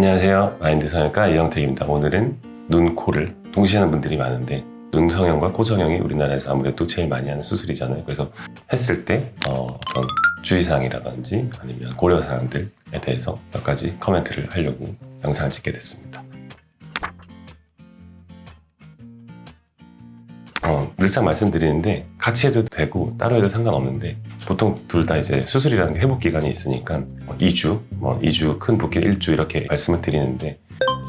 안녕하세요. 마인드 성형외과 이영택입니다. 오늘은 눈, 코를 동시에 하는 분들이 많은데 눈 성형과 코 성형이 우리나라에서 아무래도 제일 많이 하는 수술이잖아요. 그래서 했을 때 어떤 주의사항이라든지 아니면 고려사항들에 대해서 몇 가지 코멘트를 하려고 영상을 찍게 됐습니다. 늘상 말씀드리는데 같이 해도 되고 따로 해도 상관없는데 보통 둘 다 이제 수술이라는 게 회복 기간이 있으니까 2주, 큰 붓기 1주 이렇게 말씀을 드리는데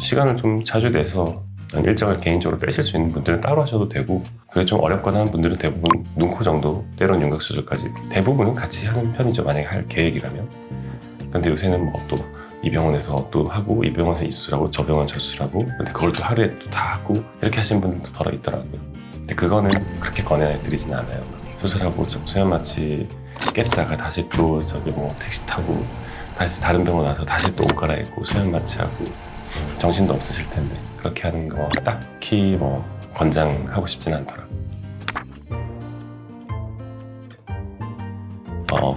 시간을 좀 자주 내서 일정을 개인적으로 빼실 수 있는 분들은 따로 하셔도 되고 그게 좀 어렵거나 하는 분들은 대부분 눈, 코 정도 때로는 윤곽 수술까지 대부분은 같이 하는 편이죠. 만약에 할 계획이라면. 근데 요새는 뭐 또 이 병원에서 또 하고 이 병원에서 이 수술하고 저 병원 저 수술하고 근데 그걸 또 하루에 또 다 하고 이렇게 하시는 분들도 덜어 있더라고요. 근데 그거는 그렇게 권해드리진 않아요. 수술하고 수면 마취 깼다가 다시 또 저기 뭐 택시 타고 다시 다른 병원 와서 다시 또 옷 갈아입고 수면 마취하고 정신도 없으실 텐데 그렇게 하는 거 딱히 뭐 권장하고 싶진 않더라고요.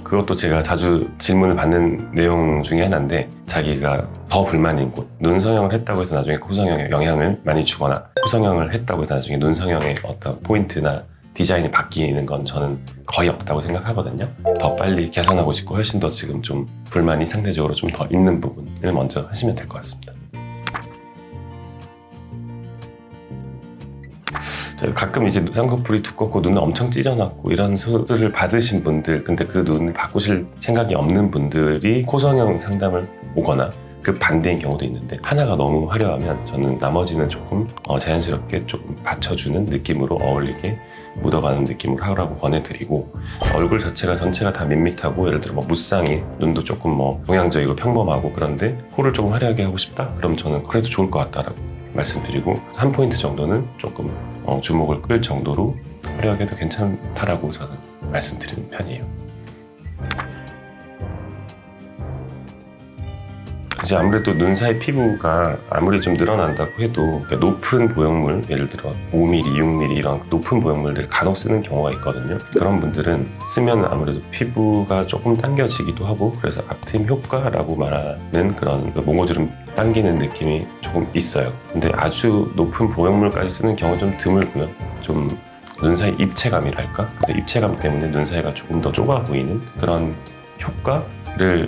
그것도 제가 자주 질문을 받는 내용 중에 하나인데 자기가 더 불만인 곳, 눈 성형을 했다고 해서 나중에 코 성형에 영향을 많이 주거나 코 성형을 했다고 해서 나중에 눈 성형의 어떤 포인트나 디자인이 바뀌는 건 저는 거의 없다고 생각하거든요. 더 빨리 개선하고 싶고 훨씬 더 지금 좀 불만이 상대적으로 좀 더 있는 부분을 먼저 하시면 될 것 같습니다. 가끔 이제 쌍꺼풀이 두껍고 눈을 엄청 찢어놨고 이런 수술을 받으신 분들 근데 그 눈을 바꾸실 생각이 없는 분들이 코 성형 상담을 오거나 그 반대인 경우도 있는데 하나가 너무 화려하면 저는 나머지는 조금 자연스럽게 조금 받쳐주는 느낌으로 어울리게 묻어가는 느낌으로 하라고 권해드리고 얼굴 자체가 전체가 다 밋밋하고 예를 들어 뭐 무쌍이 눈도 조금 뭐 동양적이고 평범하고 그런데 코를 조금 화려하게 하고 싶다? 그럼 저는 그래도 좋을 것 같다라고 말씀드리고 한 포인트 정도는 조금 주목을 끌 정도로 화려하게 해도 괜찮다라고 저는 말씀드리는 편이에요. 이제 아무래도 눈 사이 피부가 아무리 좀 늘어난다고 해도 높은 보형물, 예를 들어 5mm, 6mm 이런 높은 보형물들을 간혹 쓰는 경우가 있거든요. 그런 분들은 쓰면 아무래도 피부가 조금 당겨지기도 하고 그래서 앞트임 효과라고 말하는 그런 몽고주름 당기는 느낌이 조금 있어요. 근데 아주 높은 보형물까지 쓰는 경우는 좀 드물고요. 좀 눈 사이 입체감이랄까? 근데 입체감 때문에 눈 사이가 조금 더 좁아 보이는 그런 효과를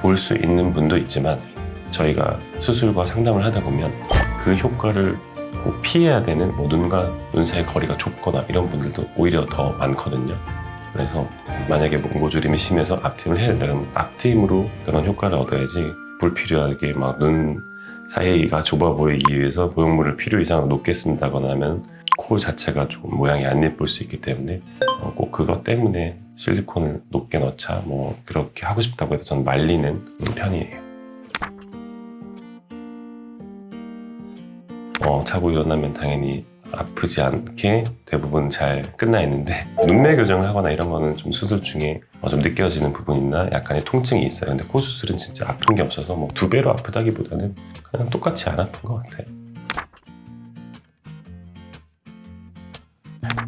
볼 수 있는 분도 있지만 저희가 수술과 상담을 하다 보면 그 효과를 꼭 피해야 되는 눈과 눈 사이 거리가 좁거나 이런 분들도 오히려 더 많거든요. 그래서 만약에 몽고주름이 심해서 앞트임을 해야 된다 그러면 앞트임으로 그런 효과를 얻어야지 불필요하게 막 눈 사이가 좁아 보이기 위해서 보형물을 필요 이상 높게 쓴다거나 하면 코 자체가 조금 모양이 안 예쁠 수 있기 때문에 꼭 그것 때문에 실리콘을 높게 넣자 뭐 그렇게 하고 싶다고 해서 저는 말리는 편이에요. 자고 일어나면 당연히 아프지 않게 대부분 잘 끝나 있는데 눈매 교정을 하거나 이런 거는 좀 수술 중에 좀 느껴지는 부분이나 약간의 통증이 있어요. 근데 코 수술은 진짜 아픈 게 없어서 뭐 2배로 아프다기보다는 그냥 똑같이 안 아픈 것 같아요.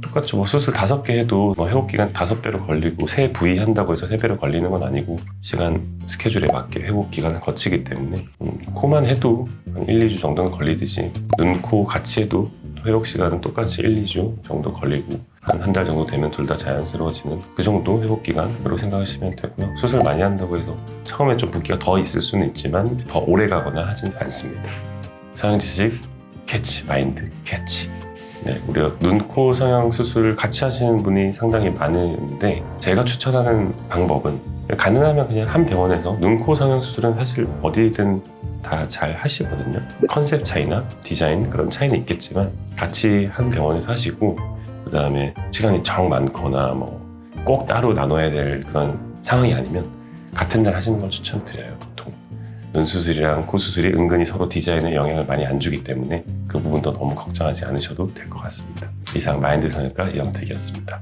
똑같죠. 뭐 수술 5개 해도 회복기간 5배로 걸리고 새 부위 한다고 해서 3배로 걸리는 건 아니고 시간 스케줄에 맞게 회복기간을 거치기 때문에 코만 해도 한 1, 2주 정도는 걸리듯이 눈, 코 같이 해도 회복시간은 똑같이 1, 2주 정도 걸리고 한 달 정도 되면 둘 다 자연스러워지는 그 정도 회복기간으로 생각하시면 되고요. 수술 많이 한다고 해서 처음에 좀 붓기가 더 있을 수는 있지만 더 오래 가거나 하진 않습니다. 성형지식 캐치, 마인드 캐치. 네, 우리가 눈, 코 성형 수술을 같이 하시는 분이 상당히 많은데 제가 추천하는 방법은 가능하면 그냥 한 병원에서 눈, 코 성형 수술은 사실 어디든 다 잘 하시거든요. 컨셉 차이나 디자인 그런 차이는 있겠지만 같이 한 병원에서 하시고 그 다음에 시간이 정 많거나 뭐 꼭 따로 나눠야 될 그런 상황이 아니면 같은 날 하시는 걸 추천드려요. 보통 눈 수술이랑 코 수술이 은근히 서로 디자인에 영향을 많이 안 주기 때문에 그 부분도 너무 걱정하지 않으셔도 될 것 같습니다. 이상 마인드 성형외과 이영택이었습니다.